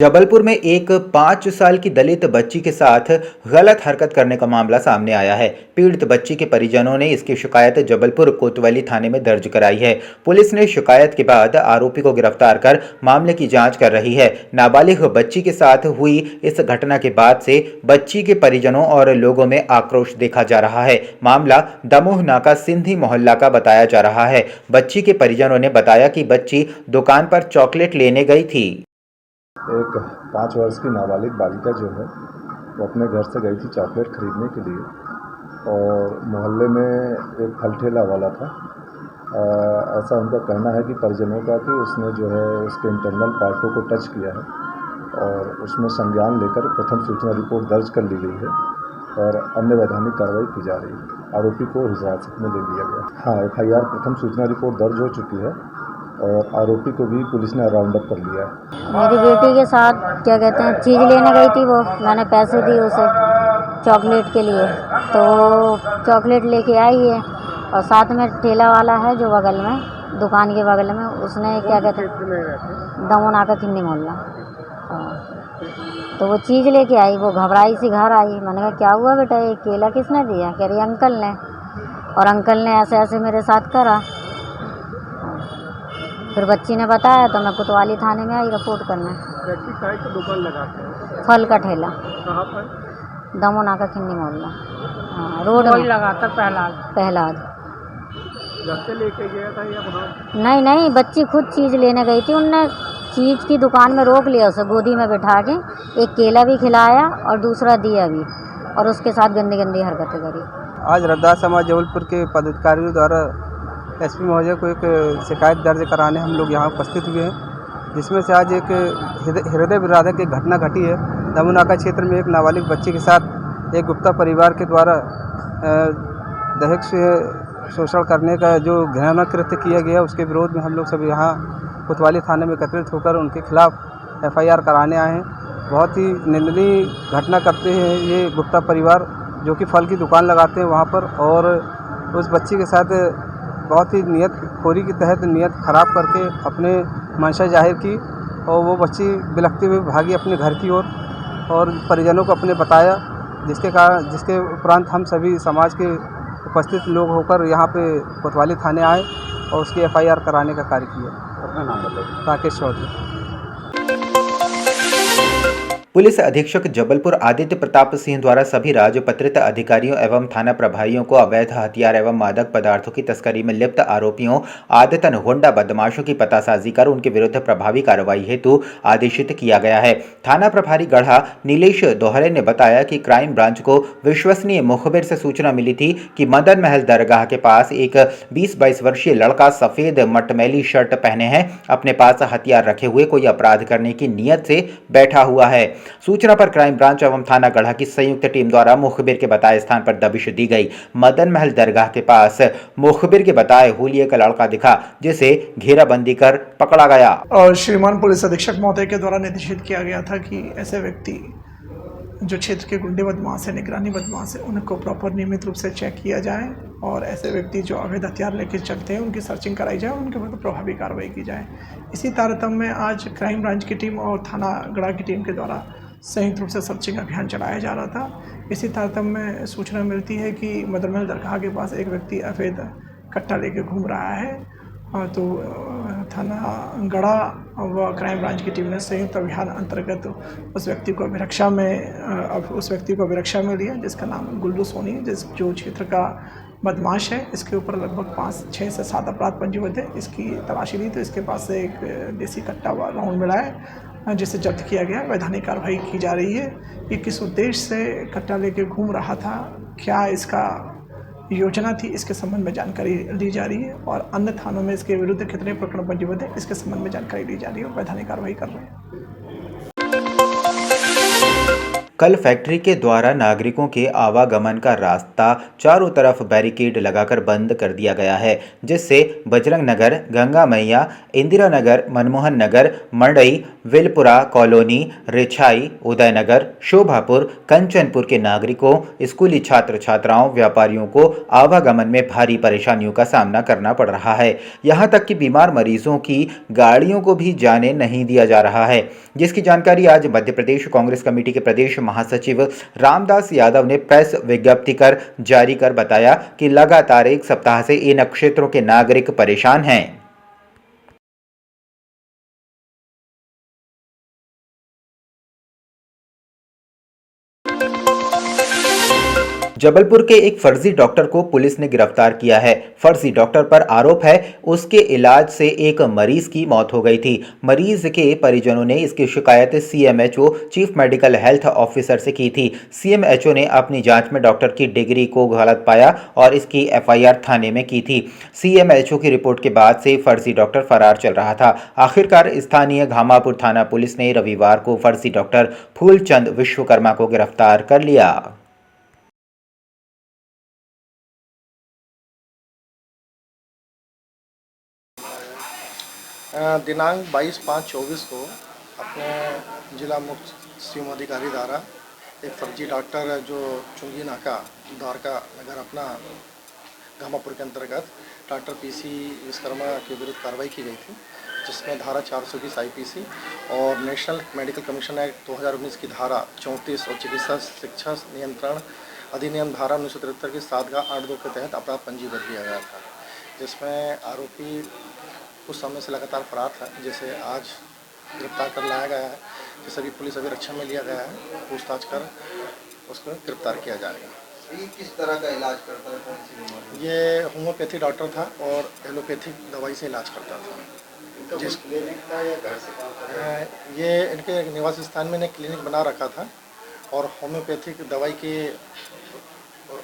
जबलपुर में एक 5 साल की दलित बच्ची के साथ गलत हरकत करने का मामला सामने आया है। पीड़ित बच्ची के परिजनों ने इसकी शिकायत जबलपुर कोतवाली थाने में दर्ज कराई है। पुलिस ने शिकायत के बाद आरोपी को गिरफ्तार कर मामले की जांच कर रही है। नाबालिग बच्ची के साथ हुई इस घटना के बाद से बच्ची के परिजनों और लोगों में आक्रोश देखा जा रहा है। मामला दमोह नाका सिंधी मोहल्ला का बताया जा रहा है। बच्ची के परिजनों ने बताया कि बच्ची दुकान पर चॉकलेट लेने गई थी। एक 5 वर्ष की नाबालिग बालिका जो है वो अपने घर से गई थी चॉकलेट खरीदने के लिए और मोहल्ले में एक फल ठेला वाला था। ऐसा उनका कहना है कि परिजनों का कि उसने जो है उसके इंटरनल पार्टों को टच किया है और उसमें संज्ञान लेकर प्रथम सूचना रिपोर्ट दर्ज कर ली गई है और अन्य वैधानिक कार्रवाई की जा रही है। आरोपी को हिरासत में ले लिया गया। हाँ, FIR प्रथम सूचना रिपोर्ट दर्ज हो चुकी है और आरोपी को भी पुलिस ने राउंड अप कर लिया है। मेरी बेटी के साथ क्या कहते हैं चीज़ लेने गई थी, वो मैंने पैसे दिए उसे चॉकलेट के लिए, तो चॉकलेट लेके आई है और साथ में ठेला वाला है जो बगल में दुकान के बगल में, उसने क्या कहते हैं दमोह नाका किन्नी मोहल्ला, तो वो चीज़ लेके आई। वो घबराई सी घर आई। मैंने कहा क्या हुआ बेटा, ये केला किसने दिया? कह रही अंकल ने, और अंकल ने ऐसे ऐसे मेरे साथ करा। फिर बच्ची ने बताया तो मैं कोतवाली थाने में आई रिपोर्ट करने। चाय की दुकान लगाते हैं, फल का ठेला, कहाँ पर? दमोह नाका किन्नी मोहल्ला, हाँ, रोड में लगाता पहला। घर से लेके गया था या वहाँ? नहीं, बच्ची खुद चीज़ लेने गई थी। उनने चीज़ की दुकान में रोक लिया उसे, गोदी में बिठा के एक केला भी खिलाया और दूसरा दिया भी, और उसके साथ गंदी गंदी हरकतें करी। आज रविदास समाज जबलपुर के पदाधिकारियों द्वारा SP महोदय को एक शिकायत दर्ज कराने हम लोग यहाँ उपस्थित हुए हैं, जिसमें से आज एक हृदय विदारक एक घटना घटी है। दमोह नाका क्षेत्र में एक नाबालिग बच्ची के साथ एक गुप्ता परिवार के द्वारा दहेज से शोषण करने का जो घृणा कृत्य किया गया, उसके विरोध में हम लोग सब यहाँ कोतवाली थाने में एकत्रित होकर उनके खिलाफ FIR कराने आए हैं। बहुत ही निंदनीय घटना करते हैं ये गुप्ता परिवार, जो कि फल की दुकान लगाते हैं वहाँ पर, और उस बच्ची के साथ बहुत ही नियत खोरी के तहत नियत ख़राब करके अपने मंशा जाहिर की, और वो बच्ची बिलखते हुए भागी अपने घर की ओर और परिजनों को अपने बताया, जिसके उपरांत हम सभी समाज के उपस्थित लोग होकर यहाँ पे कोतवाली थाने आए और उसकी FIR कराने का कार्य किया। अपना नाम बताइए। राकेश चौधरी। पुलिस अधीक्षक जबलपुर आदित्य प्रताप सिंह द्वारा सभी राजपत्रित अधिकारियों एवं थाना प्रभारियों को अवैध हथियार एवं मादक पदार्थों की तस्करी में लिप्त आरोपियों आदतन होंडा बदमाशों की पतासाजी कर उनके विरुद्ध प्रभावी कार्रवाई हेतु आदेशित किया गया है। थाना प्रभारी गढ़ा नीलेश दोहरे ने बताया कि क्राइम ब्रांच को विश्वसनीय मुखबिर से सूचना मिली थी कि मदन महल दरगाह के पास एक 20-22 वर्षीय लड़का सफेद मटमैली शर्ट पहने हैं, अपने पास हथियार रखे हुए कोई अपराध करने की नीयत से बैठा हुआ है। सूचना पर क्राइम ब्रांच एवं थाना गढ़ा की संयुक्त टीम द्वारा मुखबिर के बताए स्थान पर दबिश दी गई। मदन महल दरगाह के पास मुखबिर के बताए हुलिये का लड़का दिखा, जिसे घेराबंदी कर पकड़ा गया। और श्रीमान पुलिस अधीक्षक महोदय के द्वारा निर्देशित किया गया था कि ऐसे व्यक्ति जो क्षेत्र के गुंडे बदमाश है, निगरानी बदमाश है, उनको प्रॉपर नियमित रूप से चेक किया जाए और ऐसे व्यक्ति जो अवैध हथियार लेकर चलते हैं उनकी सर्चिंग कराई जाए, उनके ऊपर प्रभावी कार्रवाई की जाए। इसी तारतम्य में आज क्राइम ब्रांच की टीम और थाना गढ़ा की टीम के द्वारा संयुक्त रूप से सर्चिंग अभियान चलाया जा रहा था। इसी तारतम्य में सूचना मिलती है कि मदन महल दरगाह के पास एक व्यक्ति अवैध कट्टा लेके घूम रहा है, तो थाना गढ़ा व क्राइम ब्रांच की टीम ने संयुक्त अभियान अंतर्गत उस व्यक्ति को अभिरक्षा में लिया, जिसका नाम गुल्लू सोनी, जो क्षेत्र का बदमाश है। इसके ऊपर लगभग 6 से 7 अपराध पंजीबद्ध है। इसकी तलाशी ली तो इसके पास से एक देसी कट्टा व राउंड मिला है, जिसे जब्त किया गया। वैधानिक कार्रवाई की जा रही है। ये किस उद्देश्य से कट्टा लेके घूम रहा था, क्या इसका योजना थी, इसके संबंध में जानकारी ली जा रही है, और अन्य थानों में इसके विरुद्ध कितने प्रकरण पंजीबद्ध है, इसके संबंध में जानकारी ली जा रही है और वैधानिक कार्रवाई कर रहे हैं। कल फैक्ट्री के द्वारा नागरिकों के आवागमन का रास्ता चारों तरफ बैरिकेड लगाकर बंद कर दिया गया है, जिससे बजरंग नगर, गंगा मैया, इंदिरा नगर, मनमोहन नगर, मड़ई, विलपुरा कॉलोनी, रिछाई, उदयनगर, शोभापुर, कंचनपुर के नागरिकों, स्कूली छात्र छात्राओं, व्यापारियों को आवागमन में भारी परेशानियों का सामना करना पड़ रहा है। यहाँ तक कि बीमार मरीजों की गाड़ियों को भी जाने नहीं दिया जा रहा है। जिसकी जानकारी आज मध्य प्रदेश कांग्रेस कमेटी के प्रदेश महासचिव रामदास यादव ने प्रेस विज्ञप्ति कर जारी कर बताया कि लगातार एक सप्ताह से इन क्षेत्रों के नागरिक परेशान हैं। जबलपुर के एक फर्जी डॉक्टर को पुलिस ने गिरफ्तार किया है। फर्जी डॉक्टर पर आरोप है उसके इलाज से एक मरीज की मौत हो गई थी। मरीज के परिजनों ने इसकी शिकायत CMHO chief medical health officer से की थी। सीएमएचओ ने अपनी जांच में डॉक्टर की डिग्री को गलत पाया और इसकी एफआईआर थाने में की थी। सीएमएचओ की रिपोर्ट के बाद से फर्जी डॉक्टर फरार चल रहा था। आखिरकार स्थानीय घामापुर थाना पुलिस ने रविवार को फर्जी डॉक्टर फूलचंद विश्वकर्मा को गिरफ्तार कर लिया। दिनांक 22/5/24 को अपने जिला मुख्य सिम अधिकारी द्वारा एक फर्जी डॉक्टर जो चुंगी नाका द्वारका नगर अपना घामापुर के अंतर्गत डॉक्टर पीसी विश्वकर्मा के विरुद्ध कार्रवाई की गई थी, जिसमें धारा 420 आईपीसी और नेशनल मेडिकल कमीशन एक्ट 2019 की धारा 34 और चिकित्सा शिक्षा नियंत्रण अधिनियम धारा 1973 की 7/8(2) के तहत अपराध पंजीबद्ध किया गया था, जिसमें आरोपी कुछ समय से लगातार फरार था, जिसे आज गिरफ्तार कर लाया गया है। जिसे अभी पुलिस अभिरक्षा में लिया गया है, पूछताछ कर उसको गिरफ्तार किया जाएगा। ये किस तरह का इलाज करता है, कौन सी बीमारी? ये होम्योपैथी डॉक्टर था और एलोपैथिक दवाई से इलाज करता था। जिस क्लिनिक था या घर से काम कर रहा है? ये इनके निवास स्थान में इन्हें क्लिनिक बना रखा था और होम्योपैथिक दवाई के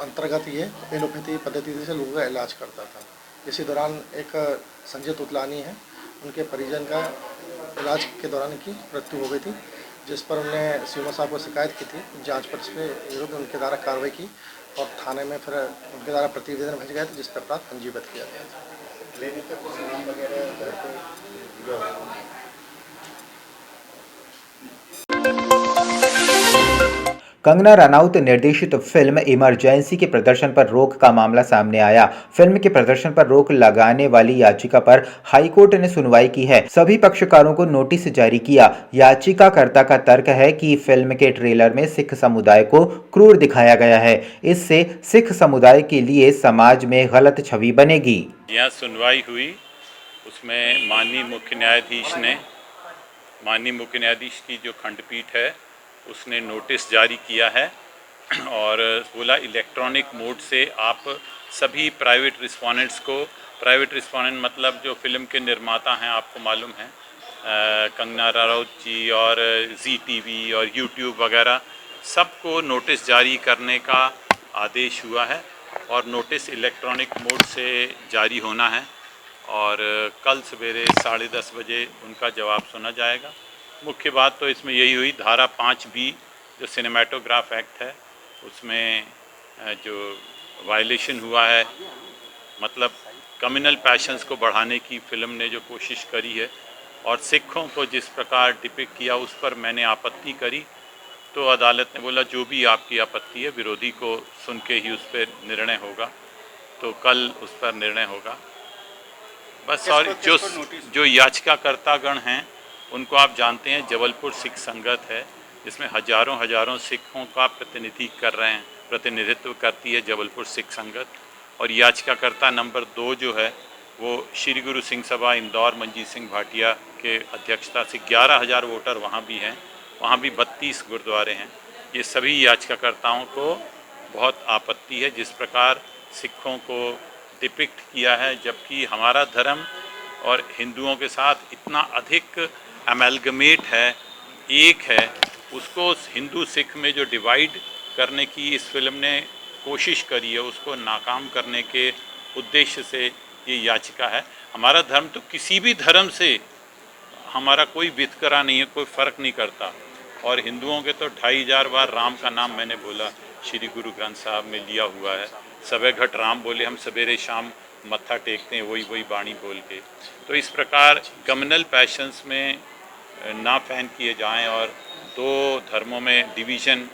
अंतर्गत ये एलोपैथी पद्धति से लोगों का इलाज करता था। इसी दौरान एक संजय तुतलानी है, उनके परिजन का इलाज के दौरान की मृत्यु हो गई थी, जिस पर उन्होंने सीएमओ साहब को शिकायत की थी। जांच पर इसके विरुद्ध उनके द्वारा कार्रवाई की और थाने में फिर उनके द्वारा प्रतिवेदन भेजे गए थे, जिस पर अपराध पंजीबद्ध किया गया था। क्लिनिक का कुछ नाम वगैरह घर पे कंगना रनौत निर्देशित फिल्म इमरजेंसी के प्रदर्शन पर रोक का मामला सामने आया। फिल्म के प्रदर्शन पर रोक लगाने वाली याचिका पर हाईकोर्ट ने सुनवाई की है। सभी पक्षकारों को नोटिस जारी किया। याचिकाकर्ता का तर्क है कि फिल्म के ट्रेलर में सिख समुदाय को क्रूर दिखाया गया है। इससे सिख समुदाय के लिए समाज में गलत छवि बनेगी। यहाँ सुनवाई हुई, उसमें माननीय मुख्य न्यायाधीश की जो खंडपीठ है उसने नोटिस जारी किया है और बोला इलेक्ट्रॉनिक मोड से आप सभी प्राइवेट रिस्पोंडेंट मतलब जो फिल्म के निर्माता हैं, आपको मालूम है कंगना रनौत जी और जी टीवी और यूट्यूब वगैरह, सबको नोटिस जारी करने का आदेश हुआ है और नोटिस इलेक्ट्रॉनिक मोड से जारी होना है और कल सवेरे 10:30 बजे उनका जवाब सुना जाएगा। मुख्य बात तो इसमें यही हुई, धारा 5B जो सिनेमेटोग्राफ एक्ट है उसमें जो वायलेशन हुआ है, मतलब कम्युनल पैशंस को बढ़ाने की फिल्म ने जो कोशिश करी है और सिखों को जिस प्रकार डिपिक्ट किया उस पर मैंने आपत्ति करी, तो अदालत ने बोला जो भी आपकी आपत्ति है विरोधी को सुन के ही उस पर निर्णय होगा, तो कल उस पर निर्णय होगा बस। और जो याचिकाकर्तागण हैं उनको आप जानते हैं, जबलपुर सिख संगत है जिसमें हजारों सिखों का प्रतिनिधित्व करती है जबलपुर सिख संगत, और याचिकाकर्ता नंबर 2 जो है वो श्री गुरु सिंह सभा इंदौर मंजीत सिंह भाटिया के अध्यक्षता से 11,000 वोटर वहाँ भी हैं, वहाँ भी 32 गुरुद्वारे हैं। ये सभी याचिकाकर्ताओं को बहुत आपत्ति है जिस प्रकार सिखों को डिपिक्ट किया है, जबकि हमारा धर्म और हिंदुओं के साथ इतना अधिक अमेलगमेट है, एक है, उसको हिंदू सिख में जो डिवाइड करने की इस फिल्म ने कोशिश करी है उसको नाकाम करने के उद्देश्य से ये याचिका है। हमारा धर्म तो किसी भी धर्म से हमारा कोई वितकरा नहीं है, कोई फ़र्क नहीं करता, और हिंदुओं के तो 2500 बार राम का नाम मैंने बोला श्री गुरु ग्रंथ साहब में लिया हुआ है। सवे घट राम बोले हम सवेरे शाम मत्था टेकते हैं वही बाणी बोल के। तो इस प्रकार कम्युनल पैशंस में ना फैन किए जाएं और दो धर्मों में डिवीज़न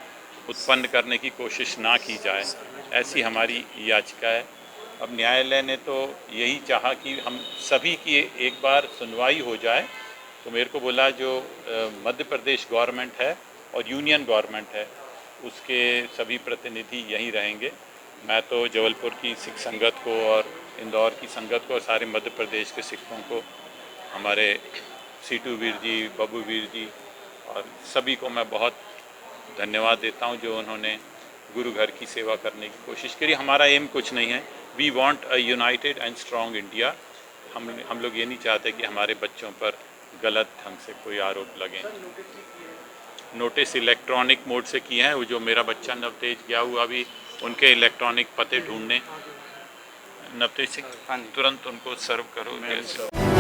उत्पन्न करने की कोशिश ना की जाए, ऐसी हमारी याचिका है। अब न्यायालय ने तो यही चाहा कि हम सभी की एक बार सुनवाई हो जाए तो मेरे को बोला जो मध्य प्रदेश गवर्नमेंट है और यूनियन गवर्नमेंट है उसके सभी प्रतिनिधि यहीं रहेंगे। मैं तो जबलपुर की सिख संगत को और इंदौर की संगत को और सारे मध्य प्रदेश के सिखों को, हमारे सीटू वीर जी, बबू वीर जी और सभी को मैं बहुत धन्यवाद देता हूं जो उन्होंने गुरु घर की सेवा करने की कोशिश करी। हमारा एम कुछ नहीं है, we want a united and strong India. हम लोग ये नहीं चाहते कि हमारे बच्चों पर गलत ढंग से कोई आरोप लगे। नोटिस इलेक्ट्रॉनिक मोड से किए हैं। वो जो मेरा बच्चा नवतेज गया हुआ अभी उनके इलेक्ट्रॉनिक पते ढूंढने, नवतेज से तुरंत उनको सर्व करो।